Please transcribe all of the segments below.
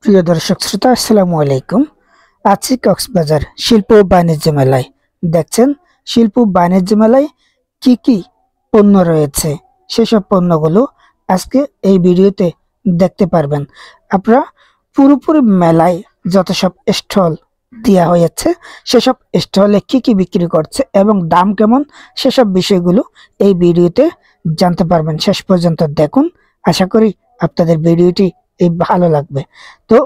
প্রিয় দর্শক শ্রোতা, আসসালামু আলাইকুম। আছি কক্সবাজার শিল্প ও বাণিজ্য মেলায়। দেখছেন শিল্প ও বাণিজ্য মেলায় কি কি পণ্য রয়েছে, সেসব পণ্যগুলো আজকে এই ভিডিওতে দেখতে পারবেন। আপনারা পুরোপুরি মেলায় যত সব স্টল দেওয়া হয়েছে, সেসব স্টলে কি কি বিক্রি করছে এবং দাম কেমন, সেসব বিষয়গুলো এই ভিডিওতে জানতে পারবেন। শেষ পর্যন্ত দেখুন, আশা করি আপনাদের ভিডিওটি ভালো লাগবে। তো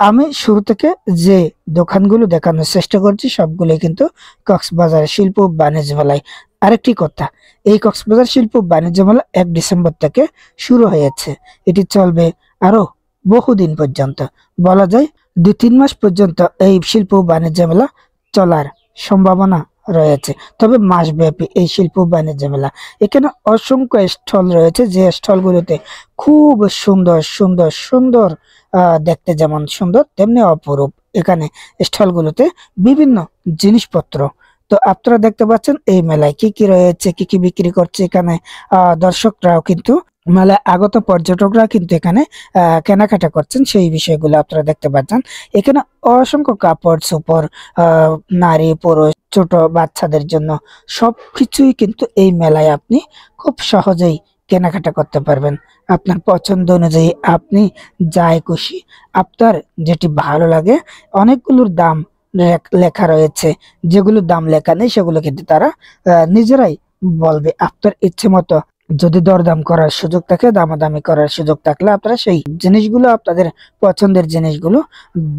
আমি শুরু থেকে যে দোকানগুলো দেখানোর চেষ্টা করছি, সবগুলোই কিন্তু কক্সবাজার শিল্প ও বাণিজ্য মেলায়। আরেকটি কথা, এই কক্সবাজার শিল্প ও বাণিজ্য মেলা 1 ডিসেম্বর থেকে শুরু হয়েছে। এটি চলবে আরো বহুদিন পর্যন্ত, বলা যায় 2-3 মাস পর্যন্ত এই শিল্প ও বাণিজ্য মেলা চলার সম্ভাবনা রয়েছে। তবে মাসব্যাপী এই শিল্প ও বাণিজ্য মেলা, এখানে অসংখ্য স্টল রয়েছে, যে স্টলগুলোতে খুব সুন্দর সুন্দর সুন্দর দেখতে যেমন সুন্দর তেমনি অপরূপ এখানে স্টলগুলোতে বিভিন্ন জিনিসপত্র। তো আপনারা দেখতে পাচ্ছেন এই মেলায় কি কি রয়েছে, কি কি বিক্রি করছে। এখানে দর্শকরাও কিন্তু, মেলায় আগত পর্যটকরা কিন্তু এখানে কেনাকাটা করছেন, সেই বিষয়গুলো আপনারা দেখতে পাচ্ছেন। এখানে অসংখ্য কাপড় চোপড়, নারী পুরুষ ছোট বাচ্চাদের জন্য সবকিছুই কিন্তু এই মেলায় আপনি খুব সহজেই কেনাকাটা করতে পারবেন। আপনার পছন্দ অনুযায়ী আপনি যাই খুশি, আপনার যেটি ভালো লাগে। অনেকগুলোর দাম লেখা রয়েছে, যেগুলোর দাম লেখা নেই সেগুলো কিন্তু তারা নিজেরাই বলবে। আপনার ইচ্ছে মতো যদি দরদাম করার সুযোগ থাকে, দামাদামি করার সুযোগ থাকলে আপনারা সেই জিনিসগুলো, আপনাদের পছন্দের জিনিসগুলো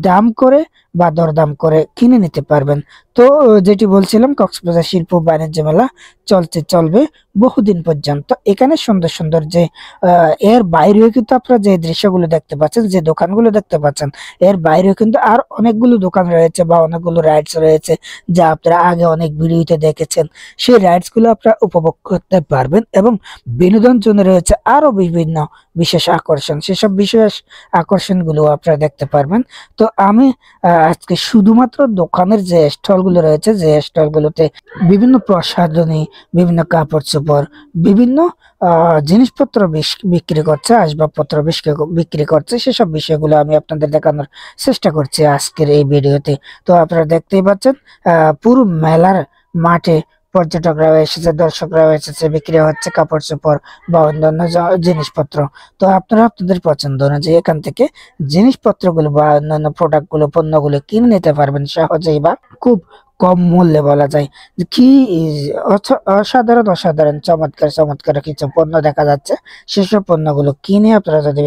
দাম করে বা দরদাম করে কিনে নিতে পারবেন। তো যেটি বলছিলাম, কক্সবাজার শিল্প বাণিজ্য মেলা চলবে বহুদিন পর্যন্ত। এখানে সুন্দর সুন্দর যে এর বাইরেও কিন্তু আপনারা যে দৃশ্যগুলো দেখতে পাচ্ছেন, যে দোকানগুলো দেখতে পাচ্ছেন, এর বাইরেও কিন্তু আর অনেকগুলো দোকান রয়েছে বা অনেকগুলো রাইডস রয়েছে, যা আপনারা আগে অনেক ভিডিওতে দেখেছেন। সেই রাইডস গুলো আপনারা উপভোগ করতে পারবেন এবং বিনোদন জন্য রয়েছে আরো বিভিন্ন বিশেষ আকর্ষণ, সেসব বিশেষ আকর্ষণগুলো আপনারা দেখতে পারবেন। তো আমি আজকে শুধুমাত্র দোকানের যে স্টলগুলো রয়েছে, যে স্টলগুলোতে বিভিন্ন প্রসাধনী, বিভিন্ন কাপড় চোপড়, বিভিন্ন জিনিসপত্র বিক্রি করছে, আসবাবপত্র বিক্রি করছে, সেসব বিষয়গুলো আমি আপনাদের দেখানোর চেষ্টা করছি আজকের এই ভিডিওতে। তো আপনারা দেখতেই পাচ্ছেন পুরো মেলার মাঠে পর্যটকরাও এসেছে, দর্শকরাও এসেছে, বিক্রি হচ্ছে কাপড় চোপড় বা অন্যান্য জিনিসপত্র। তো আপনারা আপনাদের পছন্দ অনুযায়ী এখান থেকে জিনিসপত্রগুলো বা অন্যান্য প্রোডাক্টগুলো, পণ্যগুলো কিনে নিতে পারবেন সহজেই বা খুব কম মূল্যে। বলা যায় যে কি অসাধারণ অসাধারণ চমৎকার চমৎকার কিছু পণ্য দেখা যাচ্ছে। সেসব পণ্যগুলো কিনে আপনারা যদি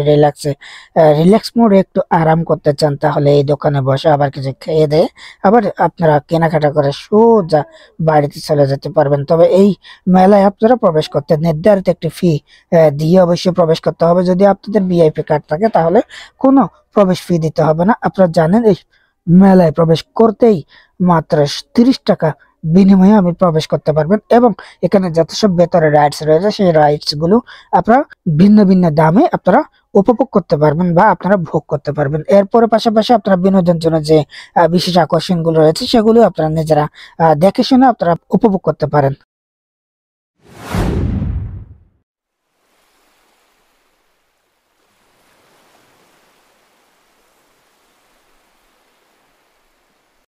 রিল্যাক্স মোডে একটু আরাম করতে চান, তাহলে এই দোকানে বসে আবার কিছু খেয়ে দেয়ে আবার আপনারা কেনাকাটা করে সোজা বাড়িতে চলে যেতে পারবেন। তবে এই মেলায় আপনারা প্রবেশ করতে নির্ধারিত একটি ফি দিয়ে অবশ্যই প্রবেশ করতে হবে। যদি আপনাদের ভিআইপি কার্ড থাকে তাহলে কোনো প্রবেশ ফি দিতে হবে না। আপনারা জানেন এই মেলায় প্রবেশ করতেই মাত্র 30 টাকা বিনিময়ে আপনি প্রবেশ করতে পারবেন এবং এখানে যত সব ভেতরে রাইডস রয়েছে, সেই রাইডস গুলো আপনারা ভিন্ন ভিন্ন দামে আপনারা উপভোগ করতে পারবেন বা আপনারা ভোগ করতে পারবেন। এরপরে পাশাপাশি আপনারা বিনোদনের জন্য যে বিশেষ আকর্ষণগুলো রয়েছে, সেগুলো আপনারা নিজেরা দেখে শুনে আপনারা উপভোগ করতে পারেন।